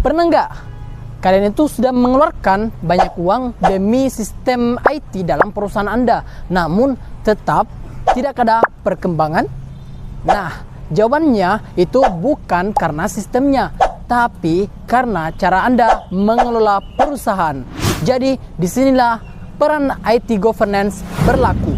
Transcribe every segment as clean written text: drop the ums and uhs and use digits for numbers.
Pernah nggak kalian itu sudah mengeluarkan banyak uang demi sistem IT dalam perusahaan Anda, namun tetap tidak ada perkembangan? Nah, jawabannya itu bukan karena sistemnya, tapi karena cara Anda mengelola perusahaan. Jadi, disinilah peran IT governance berlaku.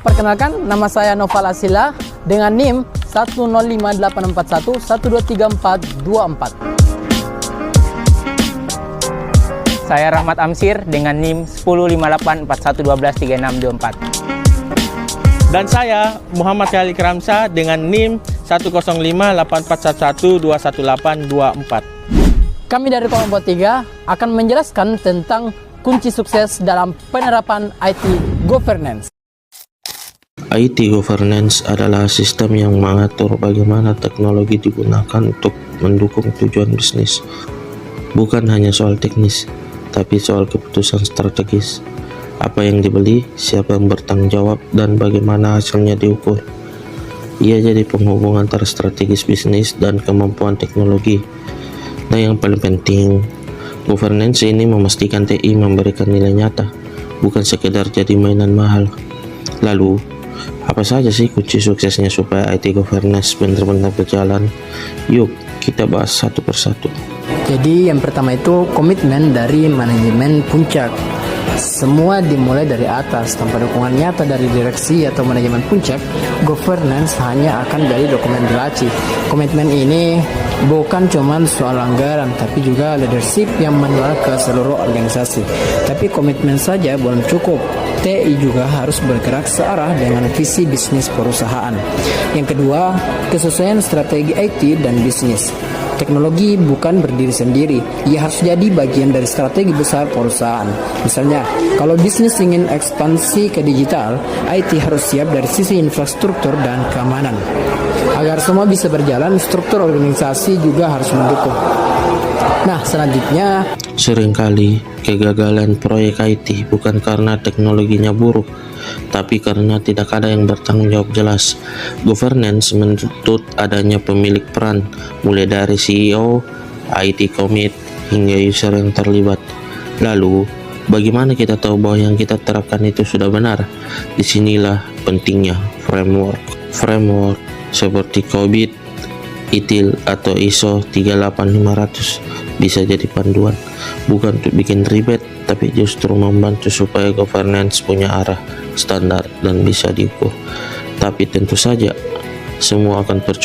Perkenalkan, nama saya Noval Asila dengan NIM 105841123424. Saya Rahmat Amsir dengan NIM 105841123624. Dan saya Muhammad Khalid Ramsa dengan NIM 105841121824. Kami dari kelompok 3 akan menjelaskan tentang kunci sukses dalam penerapan IT governance. IT governance adalah sistem yang mengatur bagaimana teknologi digunakan untuk mendukung tujuan bisnis. Bukan hanya soal teknis, tapi soal keputusan strategis. Apa yang dibeli, siapa yang bertanggung jawab, dan bagaimana hasilnya diukur. Ia jadi penghubung antara strategis bisnis dan kemampuan teknologi. Dan yang paling penting, governance ini memastikan TI memberikan nilai nyata, bukan sekedar jadi mainan mahal. Lalu, apa saja sih kunci suksesnya supaya IT governance benar-benar berjalan? Yuk, kita bahas satu persatu. Jadi yang pertama itu komitmen dari manajemen puncak. Semua dimulai dari atas, tanpa dukungan nyata dari direksi atau manajemen puncak, governance hanya akan jadi dokumen belaci. Komitmen ini bukan cuma soal anggaran, tapi juga leadership yang menular ke seluruh organisasi. Tapi komitmen saja belum cukup. TI juga harus bergerak searah dengan visi bisnis perusahaan. Yang kedua, kesesuaian strategi IT dan bisnis. Teknologi bukan berdiri sendiri, ia harus jadi bagian dari strategi besar perusahaan. Misalnya, kalau bisnis ingin ekspansi ke digital, IT harus siap dari sisi infrastruktur dan keamanan. Agar semua bisa berjalan, struktur organisasi juga harus mendukung. Nah, selanjutnya, seringkali kegagalan proyek IT bukan karena teknologinya buruk, tapi karena tidak ada yang bertanggung jawab jelas. Governance menuntut adanya pemilik peran, mulai dari CEO, IT commit, hingga user yang terlibat. Lalu, bagaimana kita tahu bahwa yang kita terapkan itu sudah benar? Disinilah pentingnya framework. Framework seperti COBIT, ITIL, atau ISO 38500 bisa jadi panduan, bukan untuk bikin ribet, tapi justru membantu supaya governance punya arah, standar, dan bisa diukur. Tapi tentu saja semua akan percuma